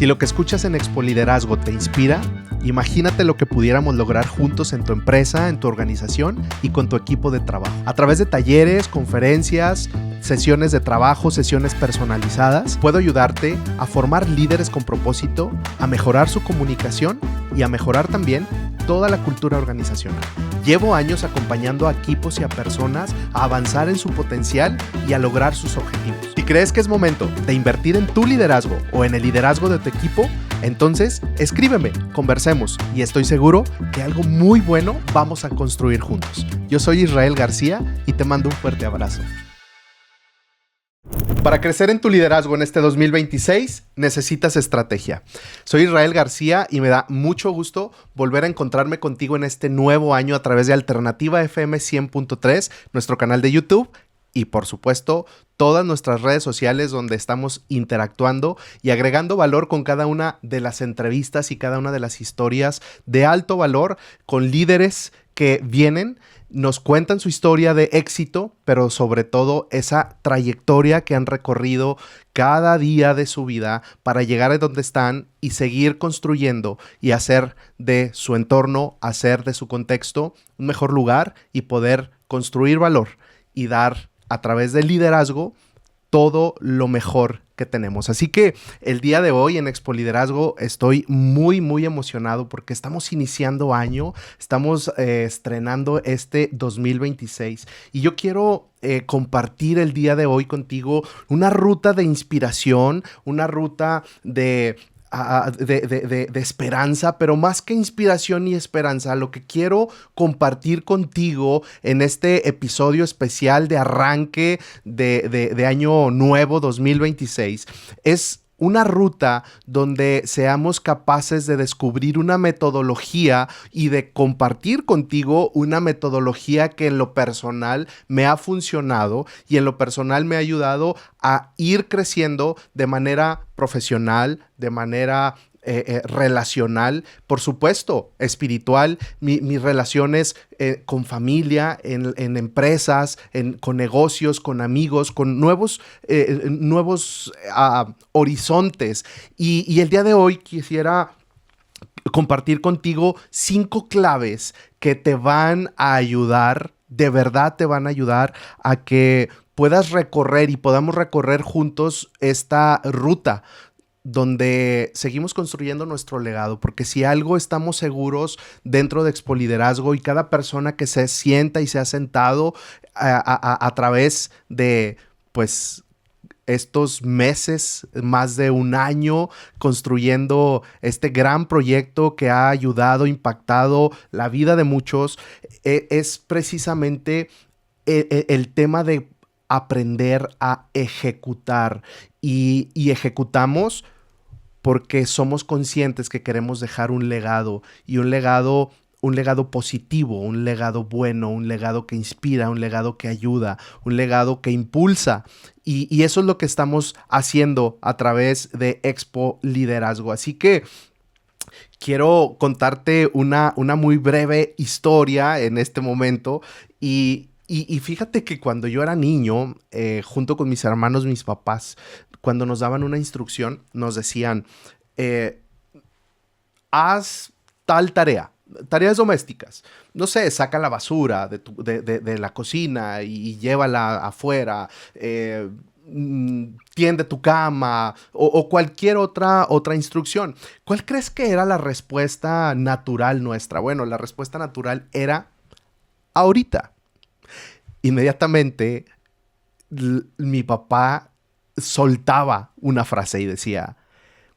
Si lo que escuchas en Expo Liderazgo te inspira, imagínate lo que pudiéramos lograr juntos en tu empresa, en tu organización y con tu equipo de trabajo. A través de talleres, conferencias, sesiones de trabajo, sesiones personalizadas, puedo ayudarte a formar líderes con propósito, a mejorar su comunicación y a mejorar también toda la cultura organizacional. Llevo años acompañando a equipos y a personas a avanzar en su potencial y a lograr sus objetivos. Si crees que es momento de invertir en tu liderazgo o en el liderazgo de tu equipo, entonces escríbeme, conversemos y estoy seguro que algo muy bueno vamos a construir juntos. Yo soy Israel García y te mando un fuerte abrazo. Para crecer en tu liderazgo en este 2026, necesitas estrategia. Soy Israel García y me da mucho gusto volver a encontrarme contigo en este nuevo año a través de Alternativa FM 100.3, nuestro canal de YouTube y, por supuesto, todas nuestras redes sociales donde estamos interactuando y agregando valor con cada una de las entrevistas y cada una de las historias de alto valor con líderes que vienen, nos cuentan su historia de éxito, pero sobre todo esa trayectoria que han recorrido cada día de su vida para llegar a donde están y seguir construyendo y hacer de su entorno, hacer de su contexto un mejor lugar y poder construir valor y dar a través del liderazgo todo lo mejor que tenemos. Así que el día de hoy en Expo Liderazgo estoy muy emocionado porque estamos iniciando año, estamos estrenando este 2026 y yo quiero compartir el día de hoy contigo una ruta de inspiración, una ruta de esperanza, pero más que inspiración y esperanza, lo que quiero compartir contigo en este episodio especial de arranque de año nuevo 2026 es una ruta donde seamos capaces de descubrir una metodología y de compartir contigo una metodología que en lo personal me ha funcionado y en lo personal me ha ayudado a ir creciendo de manera profesional, de manera relacional, por supuesto, espiritual, mis relaciones con familia, en empresas, con negocios, con amigos, con nuevos horizontes. Y el día de hoy quisiera compartir contigo 5 claves que te van a ayudar, de verdad te van a ayudar a que puedas recorrer y podamos recorrer juntos esta ruta donde seguimos construyendo nuestro legado, porque si algo estamos seguros dentro de Expo Liderazgo y cada persona que se sienta y se ha sentado a través de, pues, estos meses, más de un año construyendo este gran proyecto que ha ayudado, impactado la vida de muchos, es precisamente el tema de aprender a ejecutar y ejecutamos porque somos conscientes que queremos dejar un legado y un legado positivo, un legado bueno, un legado que inspira, un legado que ayuda, un legado que impulsa. Y eso es lo que estamos haciendo a través de Expo Liderazgo. Así que quiero contarte una muy breve historia en este momento y fíjate que cuando yo era niño, junto con mis hermanos, mis papás, cuando nos daban una instrucción, nos decían, haz tal tarea, tareas domésticas. No sé, saca la basura de la cocina y llévala afuera, tiende tu cama o cualquier otra instrucción. ¿Cuál crees que era la respuesta natural nuestra? Bueno, la respuesta natural era ahorita. Inmediatamente mi papá soltaba una frase y decía,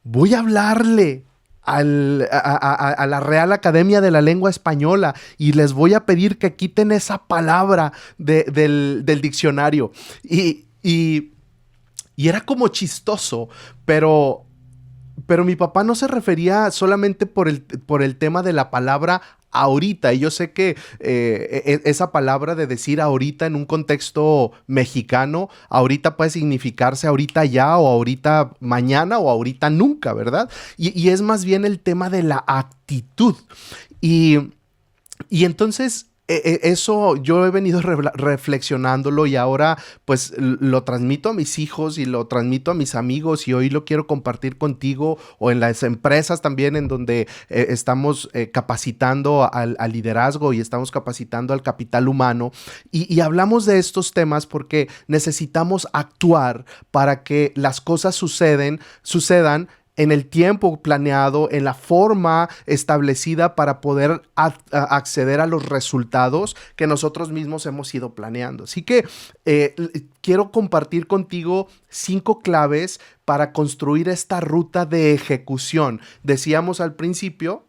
voy a hablarle a la Real Academia de la Lengua Española y les voy a pedir que quiten esa palabra del diccionario. Y era como chistoso, pero mi papá no se refería solamente por el tema de la palabra ahorita. Y yo sé que esa palabra de decir ahorita en un contexto mexicano, ahorita puede significarse ahorita ya o ahorita mañana o ahorita nunca, ¿verdad? Y es más bien el tema de la actitud. Y entonces eso yo he venido reflexionándolo y ahora pues lo transmito a mis hijos y lo transmito a mis amigos y hoy lo quiero compartir contigo o en las empresas también en donde estamos capacitando al liderazgo y estamos capacitando al capital humano y hablamos de estos temas porque necesitamos actuar para que las cosas sucedan en el tiempo planeado, en la forma establecida para poder acceder a los resultados que nosotros mismos hemos ido planeando. Así que quiero compartir contigo 5 claves para construir esta ruta de ejecución. Decíamos al principio,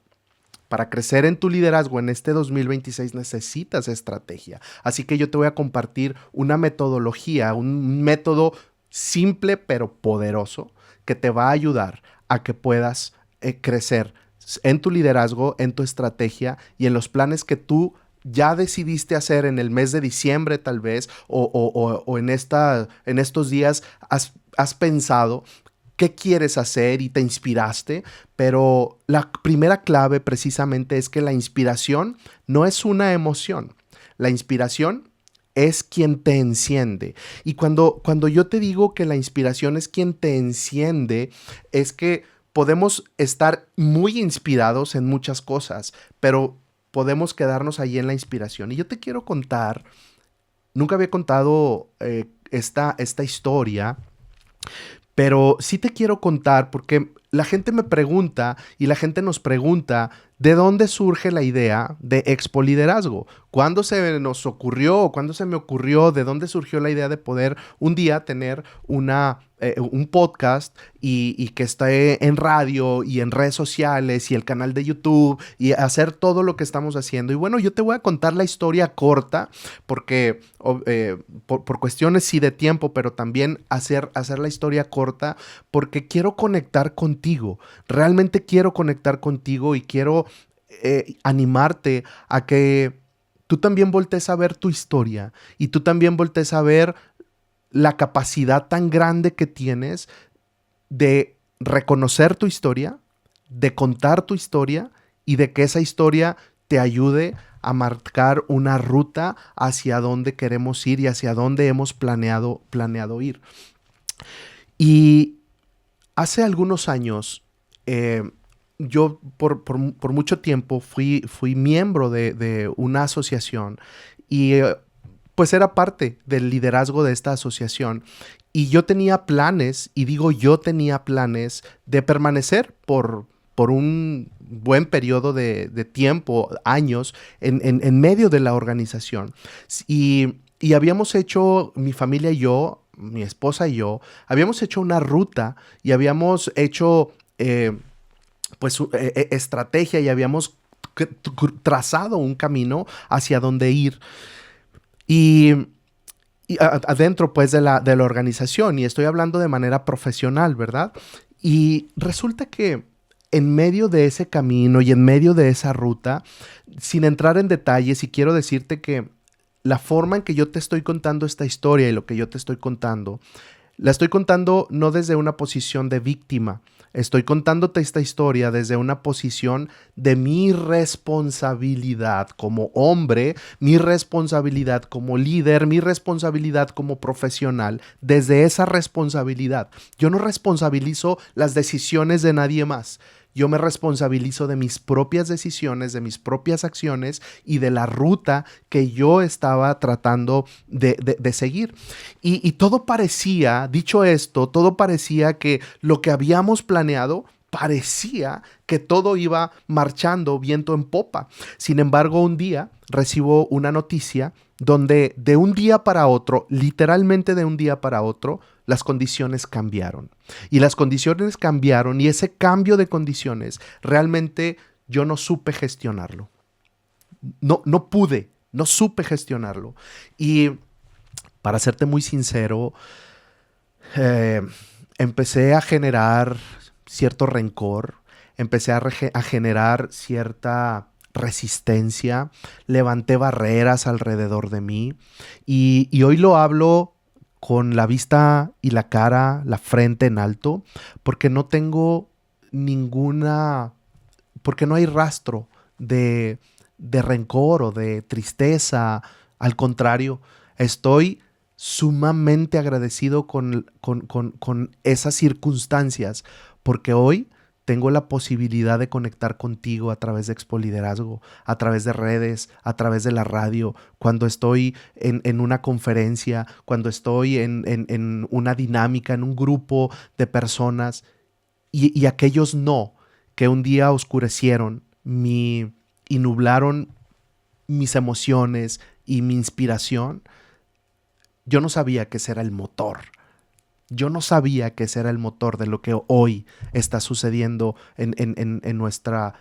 para crecer en tu liderazgo en este 2026 necesitas estrategia. Así que yo te voy a compartir una metodología, un método simple pero poderoso que te va a ayudar a que puedas crecer en tu liderazgo, en tu estrategia y en los planes que tú ya decidiste hacer en el mes de diciembre tal vez o en estos días has pensado qué quieres hacer y te inspiraste, pero la primera clave precisamente es que la inspiración no es una emoción. La inspiración es quien te enciende. Y cuando yo te digo que la inspiración es quien te enciende, es que podemos estar muy inspirados en muchas cosas, pero podemos quedarnos allí en la inspiración. Y yo te quiero contar, nunca había contado esta historia, pero sí te quiero contar porque la gente me pregunta y la gente nos pregunta de dónde surge la idea de Expo Liderazgo. ¿Cuándo se nos ocurrió o cuándo se me ocurrió? ¿De dónde surgió la idea de poder un día tener un podcast y que esté en radio y en redes sociales y el canal de YouTube y hacer todo lo que estamos haciendo? Y bueno, yo te voy a contar la historia corta porque por cuestiones sí de tiempo, pero también hacer la historia corta porque quiero conectar contigo. Realmente quiero conectar contigo y quiero animarte a que tú también voltees a ver tu historia y tú también voltees a ver la capacidad tan grande que tienes de reconocer tu historia, de contar tu historia y de que esa historia te ayude a marcar una ruta hacia dónde queremos ir y hacia dónde hemos planeado ir. Y hace algunos años, yo por mucho tiempo fui miembro de una asociación y pues era parte del liderazgo de esta asociación. Y yo tenía planes, y digo yo tenía planes de permanecer por un buen periodo de tiempo, años, en medio de la organización. Y habíamos hecho, mi familia y yo, mi esposa y yo, habíamos hecho una ruta y habíamos hecho estrategia y habíamos trazado un camino hacia dónde ir. Y, adentro pues de la organización, y estoy hablando de manera profesional, ¿verdad? Y resulta que en medio de ese camino y en medio de esa ruta, sin entrar en detalles, y quiero decirte que la forma en que yo te estoy contando esta historia y lo que yo te estoy contando, la estoy contando no desde una posición de víctima. Estoy contándote esta historia desde una posición de mi responsabilidad como hombre, mi responsabilidad como líder, mi responsabilidad como profesional. Desde esa responsabilidad, yo no responsabilizo las decisiones de nadie más. Yo me responsabilizo de mis propias decisiones, de mis propias acciones y de la ruta que yo estaba tratando de seguir. Y todo parecía, dicho esto, todo parecía que lo que habíamos planeado parecía que todo iba marchando viento en popa. Sin embargo, un día recibo una noticia donde de un día para otro, literalmente de un día para otro, las condiciones cambiaron. Y las condiciones cambiaron y ese cambio de condiciones realmente yo no supe gestionarlo. No pude, no supe gestionarlo. Y para serte muy sincero, eh, empecé a generar cierto rencor, empecé a generar cierta resistencia, levanté barreras alrededor de mí y hoy lo hablo con la vista y la cara, la frente en alto, porque no tengo porque no hay rastro de de rencor o de tristeza. Al contrario, estoy sumamente agradecido con esas circunstancias, porque hoy tengo la posibilidad de conectar contigo a través de Expo Liderazgo, a través de redes, a través de la radio, cuando estoy en una conferencia, cuando estoy en una dinámica, en un grupo de personas, y aquellos no, que un día oscurecieron y nublaron mis emociones y mi inspiración. Yo no sabía que ese era el motor. Yo no sabía que ese era el motor de lo que hoy está sucediendo en nuestra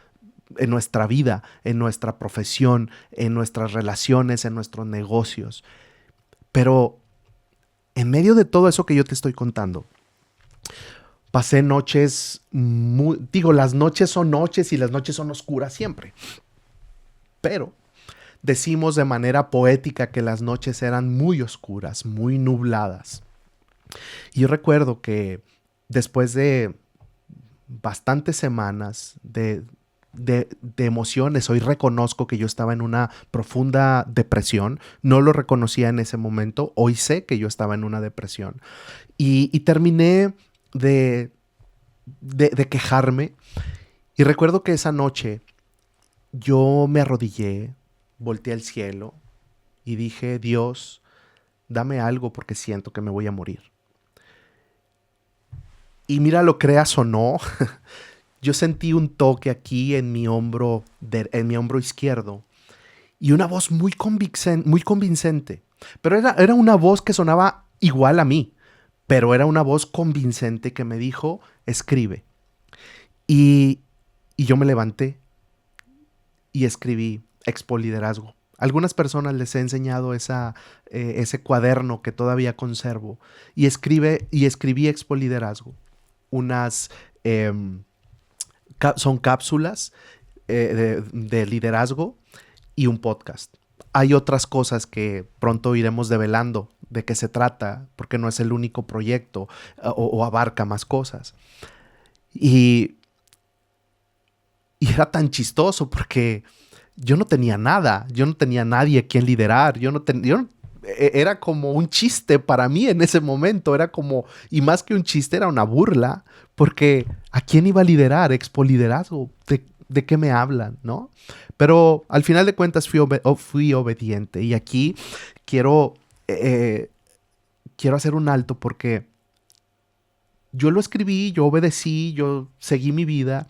vida, en nuestra profesión, en nuestras relaciones, en nuestros negocios. Pero en medio de todo eso que yo te estoy contando, pasé noches las noches son noches y las noches son oscuras siempre. Pero decimos de manera poética que las noches eran muy oscuras, muy nubladas. Y yo recuerdo que después de bastantes semanas de emociones, hoy reconozco que yo estaba en una profunda depresión. No lo reconocía en ese momento. Hoy sé que yo estaba en una depresión. Y terminé de quejarme. Y recuerdo que esa noche yo me arrodillé, volteé al cielo y dije: Dios, dame algo porque siento que me voy a morir. Y mira, lo creas o no, yo sentí un toque aquí en mi hombro izquierdo, y una voz muy convincente. Pero era una voz que sonaba igual a mí, pero era una voz convincente que me dijo: escribe. Y, y yo me levanté y escribí Expo Liderazgo. A algunas personas les he enseñado ese cuaderno que todavía conservo, y escribí Expo Liderazgo. Unas em, son cápsulas de liderazgo y un podcast. Hay otras cosas que pronto iremos develando de qué se trata, porque no es el único proyecto, o abarca más cosas. Y, y era tan chistoso porque yo no tenía nada, yo no tenía nadie a quien liderar, era como un chiste para mí en ese momento, era como, y más que un chiste, era una burla, porque ¿a quién iba a liderar? Expo Liderazgo, ¿de qué me hablan, no? Pero al final de cuentas fui obediente, y aquí quiero, eh, quiero hacer un alto porque yo lo escribí, yo obedecí, yo seguí mi vida,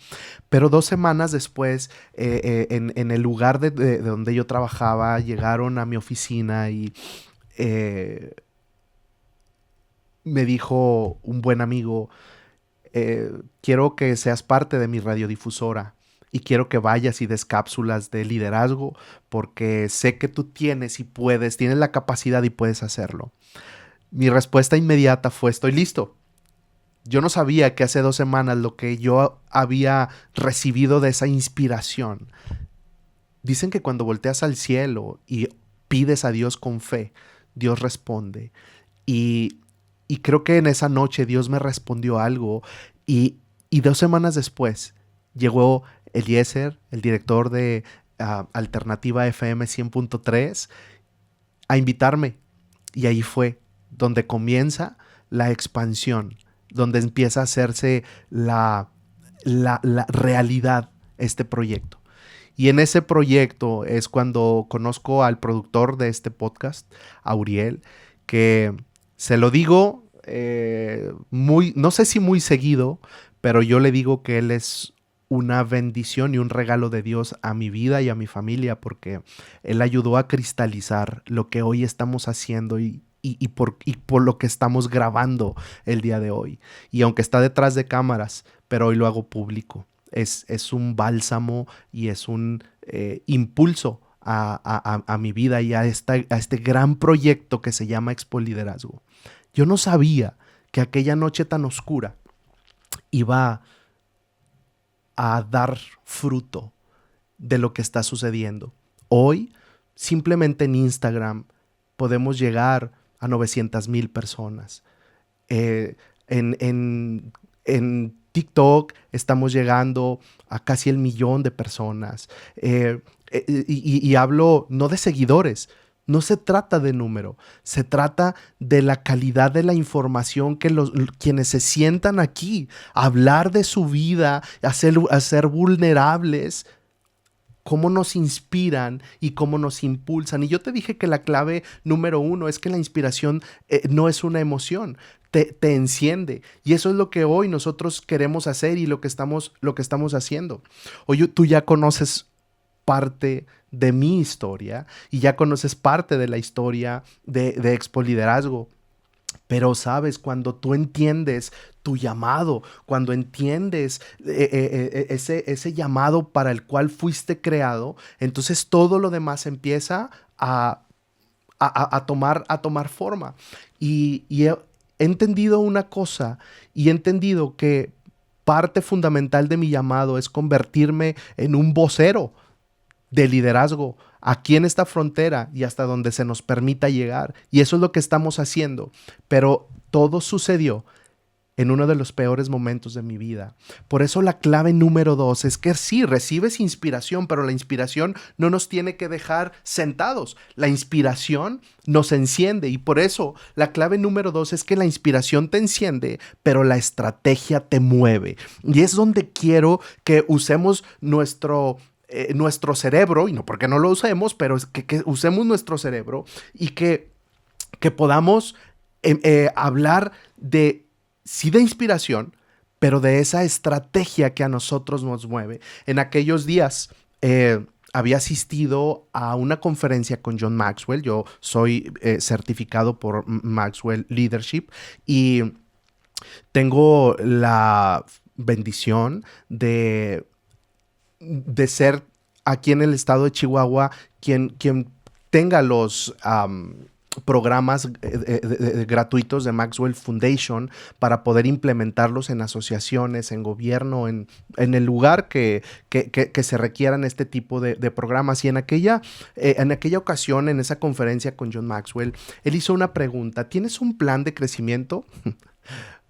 pero 2 semanas después, en el lugar de donde yo trabajaba, llegaron a mi oficina y eh, me dijo un buen amigo: quiero que seas parte de mi radiodifusora y quiero que vayas y des cápsulas de liderazgo, porque sé que tú tienes la capacidad y puedes hacerlo. Mi respuesta inmediata fue: estoy listo. Yo no sabía que hace 2 semanas lo que yo había recibido de esa inspiración. Dicen que cuando volteas al cielo y pides a Dios con fe, Dios responde. Y, y creo que en esa noche Dios me respondió algo. Y 2 semanas después llegó Eliezer, el director de Alternativa FM 100.3, a invitarme. Y ahí fue donde comienza la expansión, donde empieza a hacerse la realidad este proyecto. Y en ese proyecto es cuando conozco al productor de este podcast, Auriel, que se lo digo no sé si muy seguido, pero yo le digo que él es una bendición y un regalo de Dios a mi vida y a mi familia, porque él ayudó a cristalizar lo que hoy estamos haciendo y por lo que estamos grabando el día de hoy. Y aunque está detrás de cámaras, pero hoy lo hago público. Es un bálsamo y es un impulso a mi vida y a este gran proyecto que se llama Expo Liderazgo. Yo no sabía que aquella noche tan oscura iba a dar fruto de lo que está sucediendo. Hoy, simplemente en Instagram, podemos llegar a 900,000 personas. Eh, en TikTok estamos llegando a casi el millón de personas. y hablo no de seguidores. No se trata de número, se trata de la calidad de la información que quienes se sientan aquí, a hablar de su vida, a ser vulnerables, cómo nos inspiran y cómo nos impulsan. Y yo te dije que la clave número uno es que la inspiración no es una emoción, te enciende. Y eso es lo que hoy nosotros queremos hacer y lo que estamos haciendo. Hoy tú ya conoces parte de mi historia y ya conoces parte de la historia de Expo Liderazgo. Pero sabes, cuando tú entiendes tu llamado, cuando entiendes ese llamado para el cual fuiste creado, entonces todo lo demás empieza a tomar forma. Y he entendido una cosa, y he entendido que parte fundamental de mi llamado es convertirme en un vocero de liderazgo aquí en esta frontera y hasta donde se nos permita llegar. Y eso es lo que estamos haciendo. Pero todo sucedió en uno de los peores momentos de mi vida. Por eso la clave número 2 es que sí, recibes inspiración, pero la inspiración no nos tiene que dejar sentados. La inspiración nos enciende y por eso la clave número 2 es que la inspiración te enciende, pero la estrategia te mueve. Y es donde quiero que usemos nuestro cerebro, y no porque no lo usemos, pero es que usemos nuestro cerebro y que podamos hablar de, sí, de inspiración, pero de esa estrategia que a nosotros nos mueve. En aquellos días había asistido a una conferencia con John Maxwell. Yo soy certificado por Maxwell Leadership y tengo la bendición de ser aquí en el estado de Chihuahua quien tenga los programas gratuitos de Maxwell Foundation para poder implementarlos en asociaciones, en gobierno, en el lugar que se requieran este tipo de programas. Y en aquella ocasión, en esa conferencia con John Maxwell, él hizo una pregunta: ¿tienes un plan de crecimiento?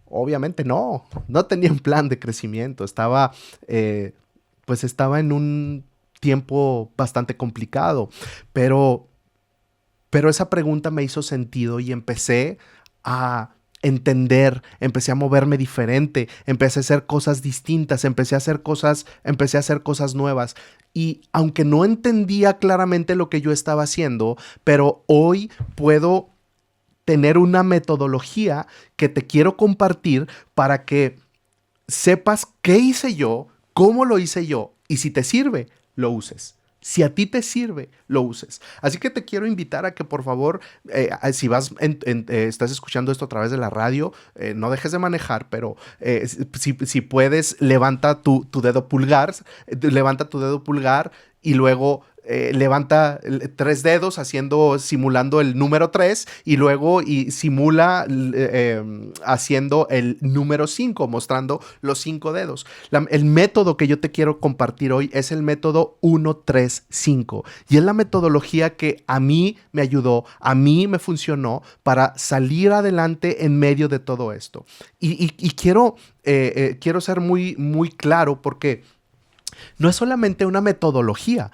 Obviamente no tenía un plan de crecimiento. Estaba en un tiempo bastante complicado, pero esa pregunta me hizo sentido y empecé a entender, empecé a moverme diferente, empecé a hacer cosas distintas, empecé a hacer cosas nuevas. Y aunque no entendía claramente lo que yo estaba haciendo, pero hoy puedo tener una metodología que te quiero compartir para que sepas qué hice yo, cómo lo hice yo, y si te sirve, lo uses. Si a ti te sirve, lo uses. Así que te quiero invitar a que, por favor, si estás escuchando esto a través de la radio, no dejes de manejar, pero si puedes, levanta tu dedo pulgar y luego levanta 3 dedos simulando el número 3 y luego simula haciendo el número 5, mostrando los 5 dedos. El método que yo te quiero compartir hoy es el método 1-3-5 y es la metodología que a mí me ayudó, a mí me funcionó para salir adelante en medio de todo esto. Y quiero ser muy, muy claro, porque no es solamente una metodología.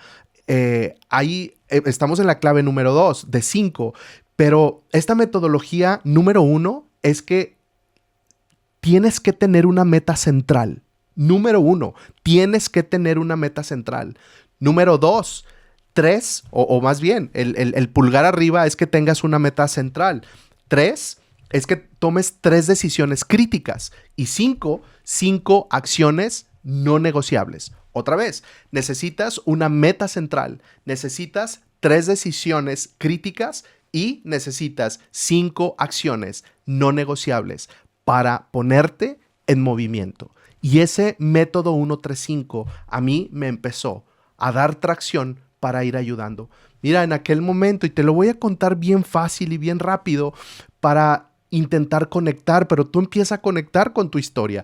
Ahí estamos en la clave número 2 de 5, pero esta metodología número 1 es que tienes que tener una meta central. Número 1, tienes que tener una meta central. Número 2, 3, o más bien, el pulgar arriba es que tengas una meta central. 3 es que tomes 3 decisiones críticas. Y 5 acciones no negociables. Otra vez, necesitas una meta central, necesitas 3 decisiones críticas y necesitas 5 acciones no negociables para ponerte en movimiento. Y ese método 1-3-5 a mí me empezó a dar tracción para ir ayudando. Mira, en aquel momento, y te lo voy a contar bien fácil y bien rápido para intentar conectar, pero tú empieza a conectar con tu historia.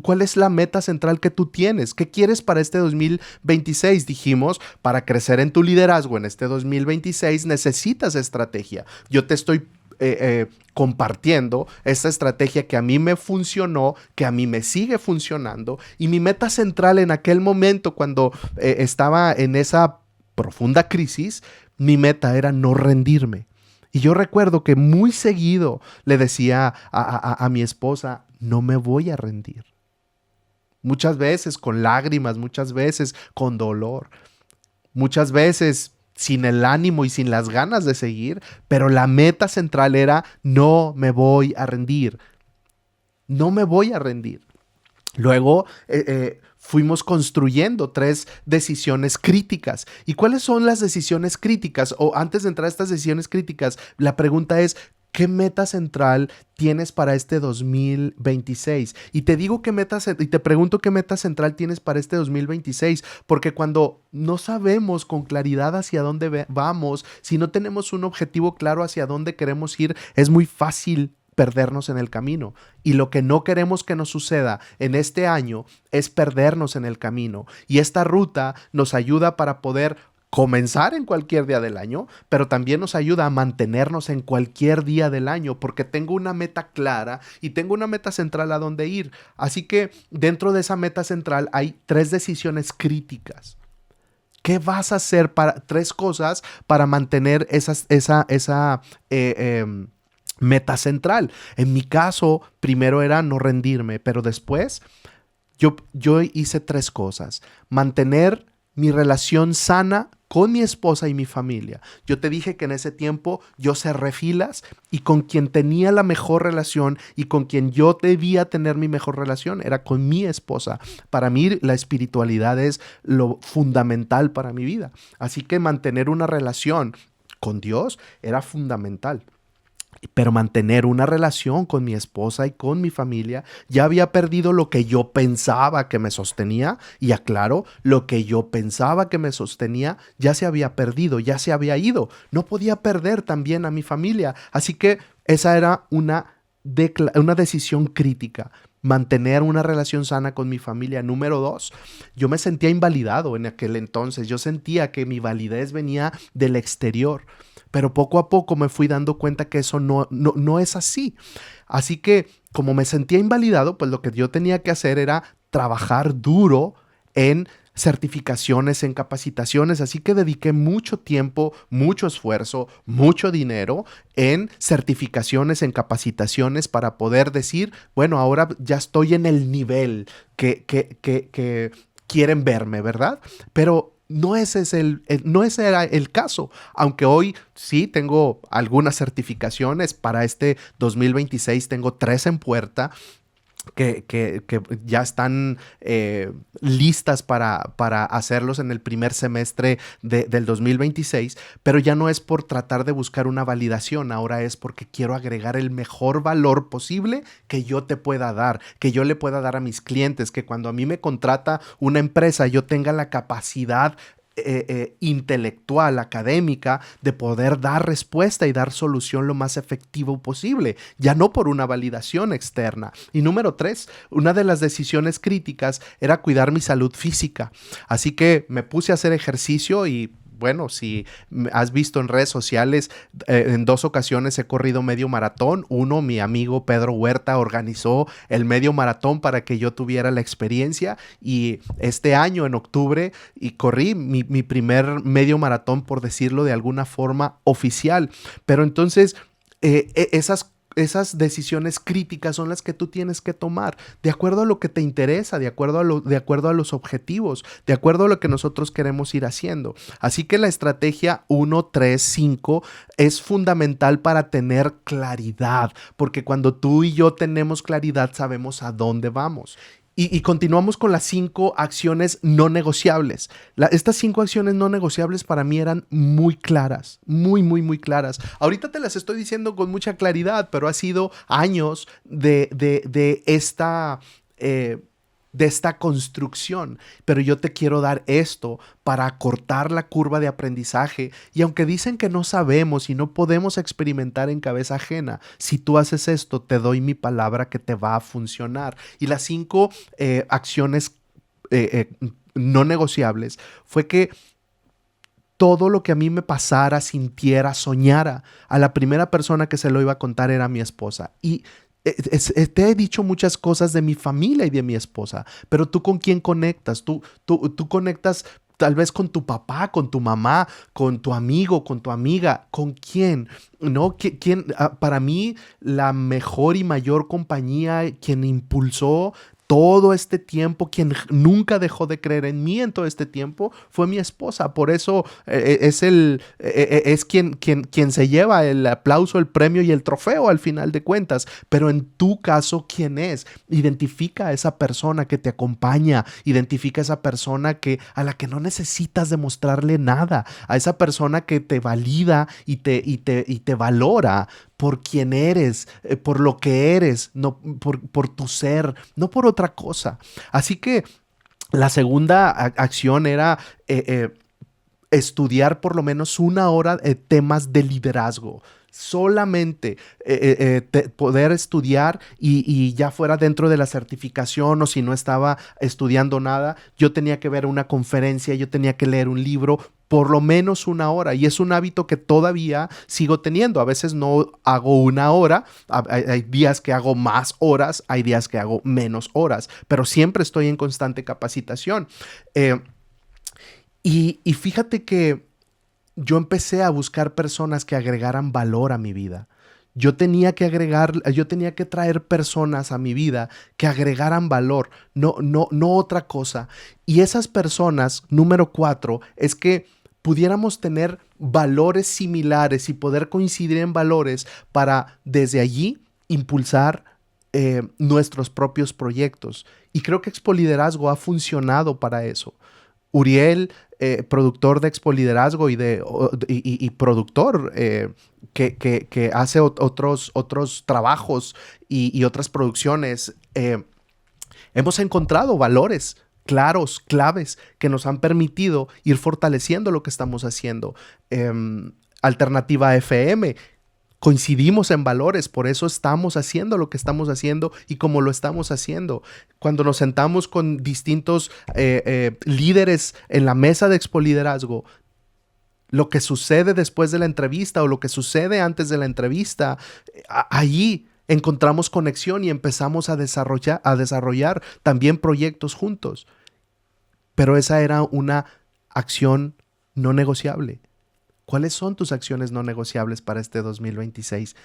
¿Cuál es la meta central que tú tienes? ¿Qué quieres para este 2026? Dijimos, para crecer en tu liderazgo en este 2026 necesitas estrategia. Yo te estoy compartiendo esta estrategia que a mí me funcionó, que a mí me sigue funcionando, y mi meta central en aquel momento cuando estaba en esa profunda crisis, mi meta era no rendirme. Y yo recuerdo que muy seguido le decía a mi esposa, no me voy a rendir. Muchas veces con lágrimas, muchas veces con dolor, muchas veces sin el ánimo y sin las ganas de seguir, pero la meta central era no me voy a rendir, no me voy a rendir. Luego fuimos construyendo 3 decisiones críticas. ¿Y cuáles son las decisiones críticas? O antes de entrar a estas decisiones críticas, la pregunta es, ¿qué meta central tienes para este 2026? Y te digo y te pregunto qué meta central tienes para este 2026, porque cuando no sabemos con claridad hacia dónde vamos, si no tenemos un objetivo claro hacia dónde queremos ir, es muy fácil perdernos en el camino. Y lo que no queremos que nos suceda en este año es perdernos en el camino. Y esta ruta nos ayuda para poder comenzar en cualquier día del año, pero también nos ayuda a mantenernos en cualquier día del año, porque tengo una meta clara y tengo una meta central a dónde ir. Así que dentro de esa meta central hay 3 decisiones críticas. ¿Qué vas a hacer 3 cosas para mantener esa meta central? En mi caso, primero era no rendirme, pero después yo hice 3 cosas. Mantener mi relación sana con mi esposa y mi familia. Yo te dije que en ese tiempo yo cerré filas y con quien tenía la mejor relación y con quien yo debía tener mi mejor relación era con mi esposa. Para mí la espiritualidad es lo fundamental para mi vida. Así que mantener una relación con Dios era fundamental. Pero mantener una relación con mi esposa y con mi familia, ya había perdido lo que yo pensaba que me sostenía, y aclaro, lo que yo pensaba que me sostenía ya se había perdido, ya se había ido. No podía perder también a mi familia. Así que esa era una decisión crítica. Mantener una relación sana con mi familia. Número 2, yo me sentía invalidado en aquel entonces. Yo sentía que mi validez venía del exterior. Pero poco a poco me fui dando cuenta que eso no es así. Así que como me sentía invalidado, pues lo que yo tenía que hacer era trabajar duro en certificaciones, en capacitaciones. Así que dediqué mucho tiempo, mucho esfuerzo, mucho dinero en certificaciones, en capacitaciones para poder decir, bueno, ahora ya estoy en el nivel que quieren verme, ¿verdad? Pero no ese era el caso, aunque hoy sí tengo algunas certificaciones. Para este 2026 tengo 3 en puerta que ya están listas para hacerlos en el primer semestre del 2026, pero ya no es por tratar de buscar una validación, ahora es porque quiero agregar el mejor valor posible que yo te pueda dar, que yo le pueda dar a mis clientes, que cuando a mí me contrata una empresa yo tenga la capacidad intelectual, académica, de poder dar respuesta y dar solución lo más efectivo posible, ya no por una validación externa. Y número 3, una de las decisiones críticas era cuidar mi salud física. Así que me puse a hacer ejercicio y bueno, si has visto en redes sociales, en 2 ocasiones he corrido medio maratón. Uno, mi amigo Pedro Huerta organizó el medio maratón para que yo tuviera la experiencia, y este año en octubre y corrí mi primer medio maratón, por decirlo de alguna forma, oficial. Pero entonces esas decisiones críticas son las que tú tienes que tomar de acuerdo a lo que te interesa, de acuerdo a los objetivos, de acuerdo a lo que nosotros queremos ir haciendo. Así que la estrategia 1, 3, 5 es fundamental para tener claridad, porque cuando tú y yo tenemos claridad sabemos a dónde vamos. Y continuamos con las 5 acciones no negociables. Estas 5 acciones no negociables para mí eran muy claras, muy claras. Ahorita te las estoy diciendo con mucha claridad, pero ha sido años de esta construcción. Pero yo te quiero dar esto para acortar la curva de aprendizaje. Y aunque dicen que no sabemos y no podemos experimentar en cabeza ajena, si tú haces esto, te doy mi palabra que te va a funcionar. Y las 5 acciones no negociables fue que todo lo que a mí me pasara, sintiera, soñara, a la primera persona que se lo iba a contar era mi esposa. Y te he dicho muchas cosas de mi familia y de mi esposa, pero ¿tú con quién conectas? Tú conectas tal vez con tu papá, con tu mamá, con tu amigo, con tu amiga, ¿con quién? ¿No? Para mí, la mejor y mayor compañía, quien impulsó todo este tiempo, quien nunca dejó de creer en mí en todo este tiempo, fue mi esposa. Por eso es quien se lleva el aplauso, el premio y el trofeo al final de cuentas. Pero en tu caso, ¿quién es? Identifica a esa persona que te acompaña, identifica a esa persona a la que no necesitas demostrarle nada, a esa persona que te valida y te valora por quien eres, por lo que eres, no por tu ser, no por otra cosa. Así que la segunda acción era estudiar por lo menos una hora temas de liderazgo. Solamente poder estudiar y ya fuera dentro de la certificación o si no estaba estudiando nada, yo tenía que ver una conferencia, yo tenía que leer un libro por lo menos una hora y es un hábito que todavía sigo teniendo. A veces no hago una hora, hay días que hago más horas, hay días que hago menos horas, pero siempre estoy en constante capacitación. Y fíjate que yo empecé a buscar personas que agregaran valor a mi vida. Yo tenía que traer personas a mi vida que agregaran valor, no otra cosa. Y esas personas, número 4, es que pudiéramos tener valores similares y poder coincidir en valores para desde allí impulsar nuestros propios proyectos. Y creo que Expo Liderazgo ha funcionado para eso. Uriel, productor de Expo Liderazgo y productor que hace otros trabajos y otras producciones, hemos encontrado valores claros, claves, que nos han permitido ir fortaleciendo lo que estamos haciendo. Alternativa FM. Coincidimos en valores, por eso estamos haciendo lo que estamos haciendo y como lo estamos haciendo. Cuando nos sentamos con distintos líderes en la mesa de Expo Liderazgo, lo que sucede después de la entrevista o lo que sucede antes de la entrevista, allí encontramos conexión y empezamos a desarrollar también proyectos juntos. Pero esa era una acción no negociable. ¿Cuáles son tus acciones no negociables para este 2026?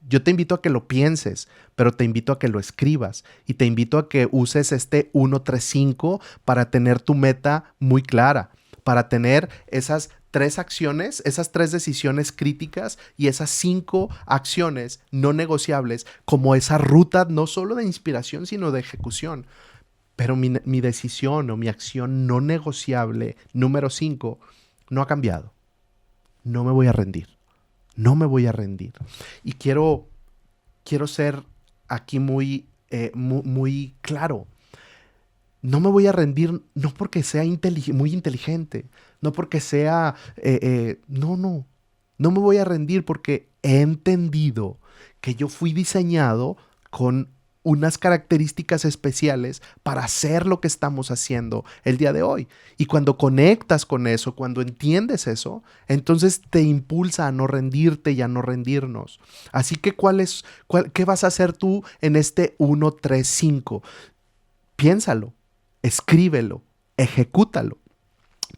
Yo te invito a que lo pienses, pero te invito a que lo escribas y te invito a que uses este 1-3-5 para tener tu meta muy clara, para tener esas 3 acciones, esas 3 decisiones críticas y esas 5 acciones no negociables como esa ruta no solo de inspiración, sino de ejecución. Pero mi decisión o mi acción no negociable número 5 no ha cambiado. No me voy a rendir. No me voy a rendir. Y quiero ser aquí muy claro. No me voy a rendir no porque sea muy inteligente, no porque sea... no. No me voy a rendir porque he entendido que yo fui diseñado con unas características especiales para hacer lo que estamos haciendo el día de hoy. Y cuando conectas con eso, cuando entiendes eso, entonces te impulsa a no rendirte y a no rendirnos. Así que, ¿qué vas a hacer tú en este 1-3-5? Piénsalo, escríbelo, ejecútalo.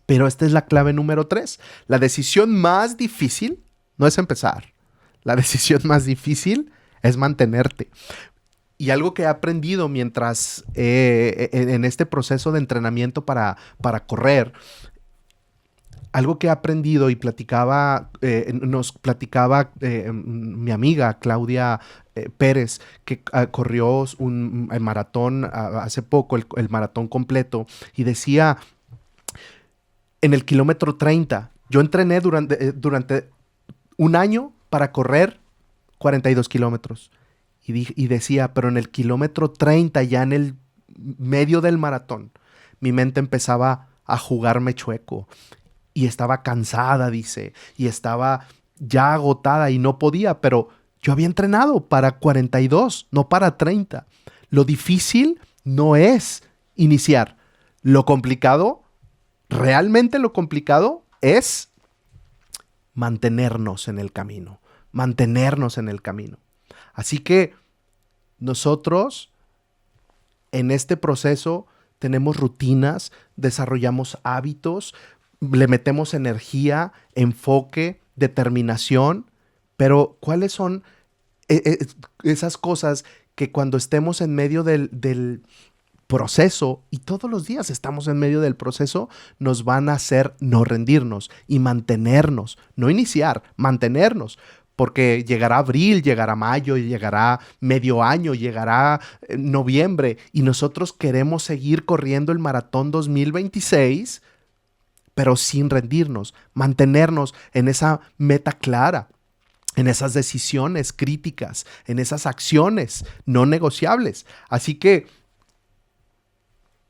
Pero esta es la clave número 3. La decisión más difícil no es empezar. La decisión más difícil es mantenerte. Y algo que he aprendido mientras en este proceso de entrenamiento para correr, algo que he aprendido y nos platicaba mi amiga Claudia Pérez, que corrió el maratón hace poco, el maratón completo, y decía, en el kilómetro 30, yo entrené durante un año para correr 42 kilómetros. Y decía, pero en el kilómetro 30, ya en el medio del maratón, mi mente empezaba a jugarme chueco. Y estaba cansada, dice, y estaba ya agotada y no podía, pero yo había entrenado para 42, no para 30. Lo difícil no es iniciar. Lo complicado, realmente lo complicado es mantenernos en el camino. Mantenernos en el camino. Así que nosotros en este proceso tenemos rutinas, desarrollamos hábitos, le metemos energía, enfoque, determinación, pero ¿cuáles son esas cosas que cuando estemos en medio del proceso, y todos los días estamos en medio del proceso, nos van a hacer no rendirnos y mantenernos, no iniciar, mantenernos? Porque llegará abril, llegará mayo, llegará medio año, llegará noviembre, y nosotros queremos seguir corriendo el maratón 2026, pero sin rendirnos, mantenernos en esa meta clara, en esas decisiones críticas, en esas acciones no negociables. Así que,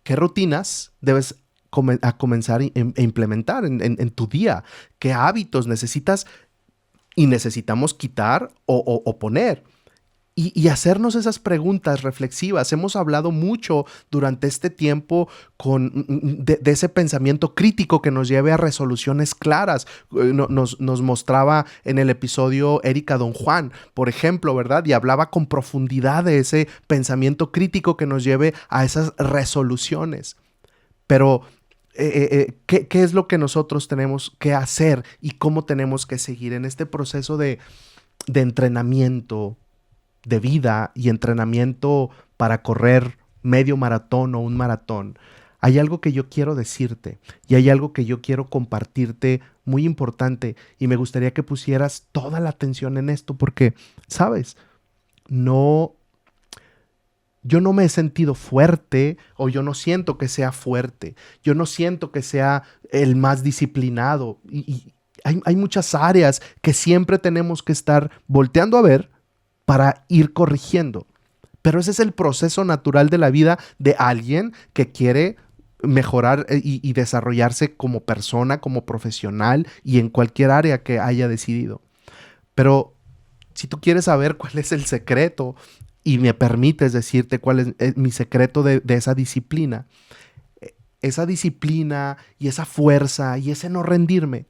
¿qué rutinas debes comenzar e implementar en tu día? ¿Qué hábitos necesitas y necesitamos quitar o poner? Y hacernos esas preguntas reflexivas. Hemos hablado mucho durante este tiempo de ese pensamiento crítico que nos lleve a resoluciones claras. Nos mostraba en el episodio Erika Don Juan, por ejemplo, ¿verdad? Y hablaba con profundidad de ese pensamiento crítico que nos lleve a esas resoluciones. Pero, ¿qué es lo que nosotros tenemos que hacer y cómo tenemos que seguir en este proceso de entrenamiento de vida y entrenamiento para correr medio maratón o un maratón? Hay algo que yo quiero decirte y hay algo que yo quiero compartirte muy importante, y me gustaría que pusieras toda la atención en esto porque, ¿sabes? No, yo no me he sentido fuerte, o yo no siento que sea fuerte. Yo no siento que sea el más disciplinado. Y hay muchas áreas que siempre tenemos que estar volteando a ver para ir corrigiendo. Pero ese es el proceso natural de la vida de alguien que quiere mejorar y desarrollarse como persona, como profesional y en cualquier área que haya decidido. Pero si tú quieres saber cuál es el secreto y me permites decirte cuál es mi secreto de esa disciplina y esa fuerza y ese no rendirme,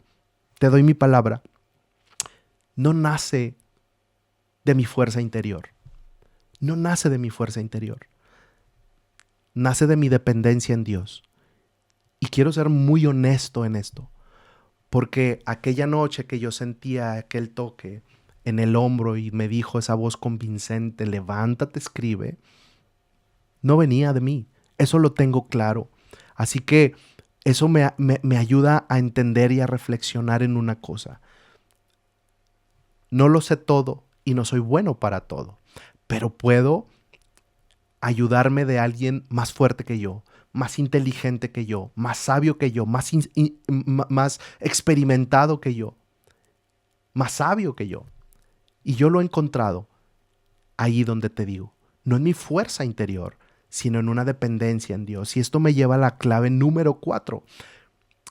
te doy mi palabra, no nace de mi fuerza interior. No nace de mi fuerza interior. Nace de mi dependencia en Dios. Y quiero ser muy honesto en esto, porque aquella noche que yo sentía aquel toque en el hombro y me dijo esa voz convincente, levántate, escribe, no venía de mí. Eso lo tengo claro. Así que eso me ayuda a entender y a reflexionar en una cosa. No lo sé todo y no soy bueno para todo, pero puedo ayudarme de alguien más fuerte que yo, más inteligente que yo, más sabio que yo, más experimentado que yo, más sabio que yo. Y yo lo he encontrado ahí donde te digo, no en mi fuerza interior, sino en una dependencia en Dios. Y esto me lleva a la clave número 4.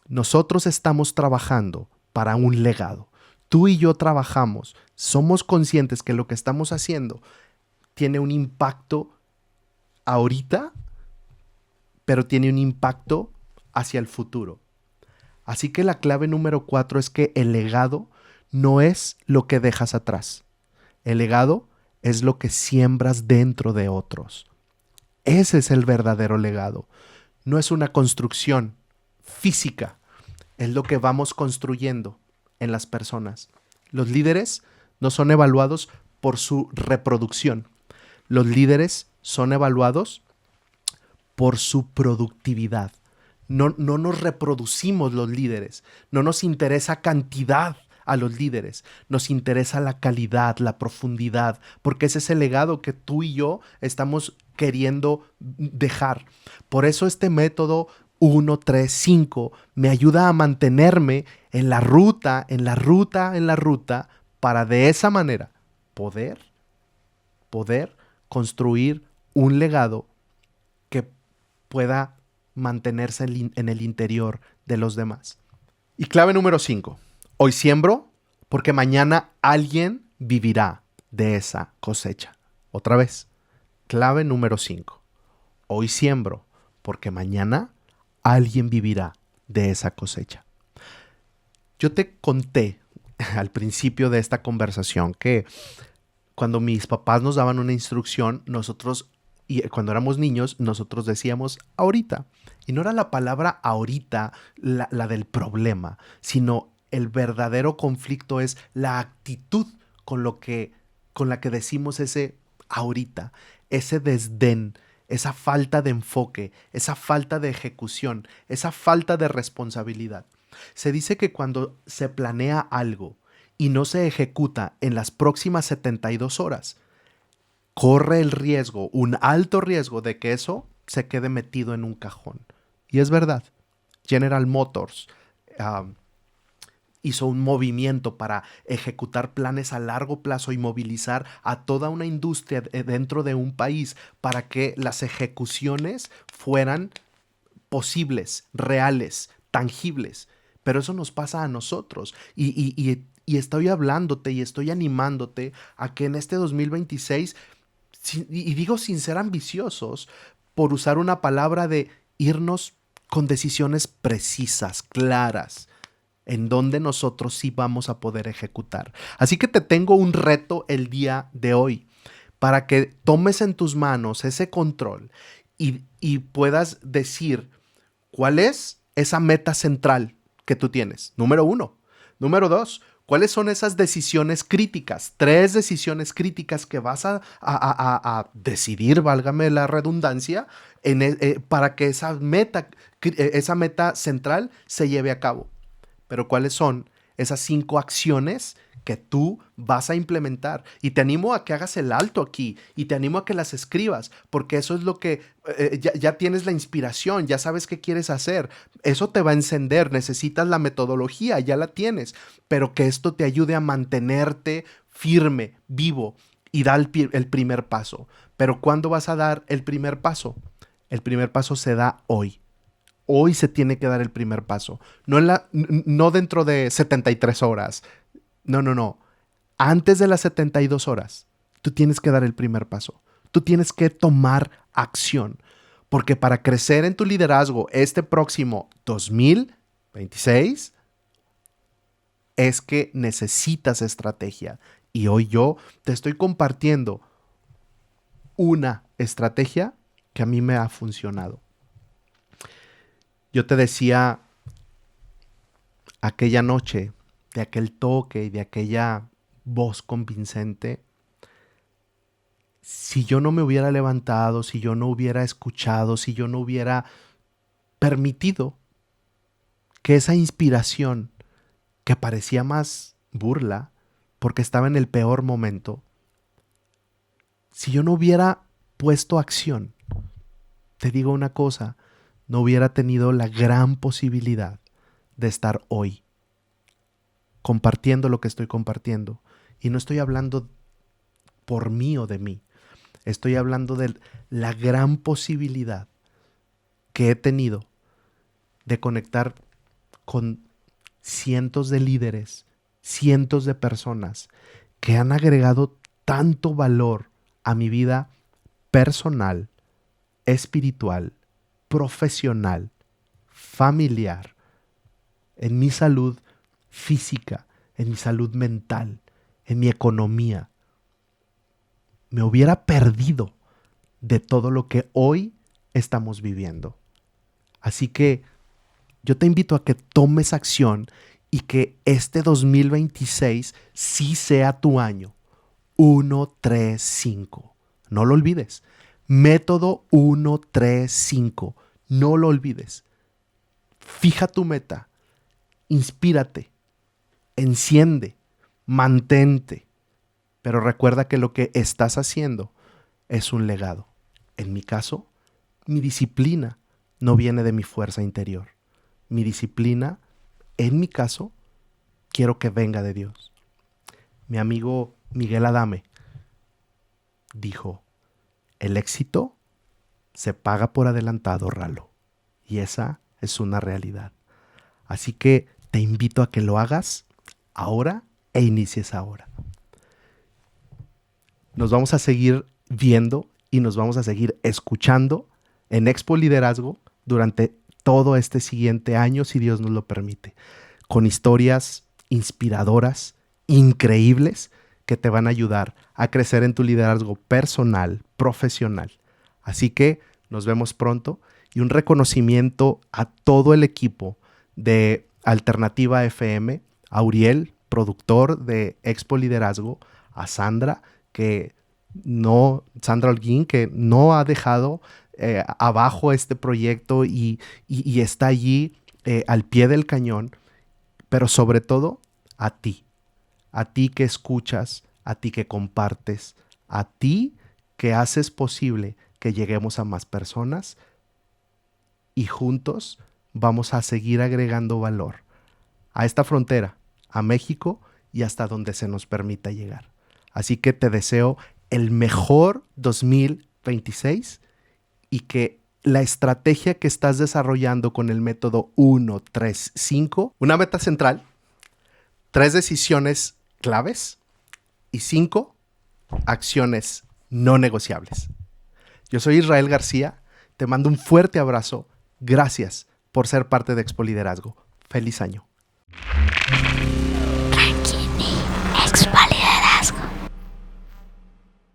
Nosotros estamos trabajando para un legado. Tú y yo trabajamos, somos conscientes que lo que estamos haciendo tiene un impacto ahorita, pero tiene un impacto hacia el futuro. Así que la clave número 4 es que el legado no es lo que dejas atrás. El legado es lo que siembras dentro de otros. Ese es el verdadero legado. No es una construcción física, es lo que vamos construyendo en las personas. Los líderes no son evaluados por su reproducción. Los líderes son evaluados por su productividad. No nos reproducimos los líderes. No nos interesa cantidad a los líderes. Nos interesa la calidad, la profundidad, porque ese es el legado que tú y yo estamos queriendo dejar. Por eso este método 1, 3, 5 me ayuda a mantenerme en la ruta, para de esa manera poder construir un legado que pueda mantenerse en el interior de los demás. Y clave número 5. Hoy siembro porque mañana alguien vivirá de esa cosecha. Otra vez, clave número 5. Hoy siembro porque mañana alguien vivirá de esa cosecha. Yo te conté al principio de esta conversación que cuando mis papás nos daban una instrucción, nosotros Y cuando éramos niños, nosotros decíamos ahorita. Y no era la palabra ahorita la del problema, sino el verdadero conflicto es la actitud con con la que decimos ese ahorita, ese desdén, esa falta de enfoque, esa falta de ejecución, esa falta de responsabilidad. Se dice que cuando se planea algo y no se ejecuta en las próximas 72 horas, corre el riesgo, un alto riesgo de que eso se quede metido en un cajón. Y es verdad. General Motors uh, hizo un movimiento para ejecutar planes a largo plazo y movilizar a toda una industria dentro de un país para que las ejecuciones fueran posibles, reales, tangibles. Pero eso nos pasa a nosotros. Y estoy hablándote y estoy animándote a que en este 2026, y digo sin ser ambiciosos, por usar una palabra de irnos con decisiones precisas, claras, en donde nosotros sí vamos a poder ejecutar. Así que te tengo un reto el día de hoy para que tomes en tus manos ese control y puedas decir cuál es esa meta central que tú tienes. Número 1. Número 2. ¿Cuáles son esas decisiones críticas? 3 decisiones críticas que vas a decidir, válgame la redundancia, para que esa meta central se lleve a cabo. Pero ¿cuáles son esas 5 acciones que tú vas a implementar? Y te animo a que hagas el alto aquí y te animo a que las escribas, porque eso es lo que ya tienes la inspiración, ya sabes qué quieres hacer. Eso te va a encender, necesitas la metodología, ya la tienes, pero que esto te ayude a mantenerte firme, vivo y dar el primer paso. Pero ¿cuándo vas a dar el primer paso? El primer paso se da hoy. Hoy se tiene que dar el primer paso. No dentro de 73 horas. No. Antes de las 72 horas, tú tienes que dar el primer paso. Tú tienes que tomar acción. Porque para crecer en tu liderazgo este próximo 2026, es que necesitas estrategia. Y hoy yo te estoy compartiendo una estrategia que a mí me ha funcionado. Yo te decía aquella noche, de aquel toque y de aquella voz convincente, si yo no me hubiera levantado, si yo no hubiera escuchado, si yo no hubiera permitido que esa inspiración, que parecía más burla, porque estaba en el peor momento, si yo no hubiera puesto acción, te digo una cosa, no hubiera tenido la gran posibilidad de estar hoy compartiendo lo que estoy compartiendo. Y no estoy hablando por mí o de mí. Estoy hablando de la gran posibilidad que he tenido de conectar con cientos de líderes, cientos de personas que han agregado tanto valor a mi vida personal, espiritual, profesional, familiar, en mi salud física, en mi salud mental, en mi economía. Me hubiera perdido de todo lo que hoy estamos viviendo. Así que yo te invito a que tomes acción y que este 2026 sí sea tu año. 1-3-5. No lo olvides. Método 1-3-5. No lo olvides. Fija tu meta. Inspírate. Enciende. Mantente. Pero recuerda que lo que estás haciendo es un legado. En mi caso, mi disciplina no viene de mi fuerza interior. Mi disciplina, en mi caso, quiero que venga de Dios. Mi amigo Miguel Adame dijo, el éxito se paga por adelantado, Ralo. Y esa es una realidad. Así que te invito a que lo hagas ahora e inicies ahora. Nos vamos a seguir viendo y nos vamos a seguir escuchando en Expo Liderazgo durante todo este siguiente año, si Dios nos lo permite, con historias inspiradoras, increíbles, que te van a ayudar a crecer en tu liderazgo personal, profesional. Así que nos vemos pronto y un reconocimiento a todo el equipo de Alternativa FM, a Uriel, productor de Expo Liderazgo, a Sandra, Sandra Holguín, que no ha dejado abajo este proyecto y está allí al pie del cañón, pero sobre todo a ti que escuchas, a ti que compartes, a ti que haces posible que lleguemos a más personas y juntos vamos a seguir agregando valor a esta frontera, a México y hasta donde se nos permita llegar. Así que te deseo el mejor 2026 y que la estrategia que estás desarrollando con el método 1-3-5, una meta central, 3 decisiones claves y 5 acciones no negociables. Yo soy Israel García, te mando un fuerte abrazo. Gracias por ser parte de Expo Liderazgo. Feliz año.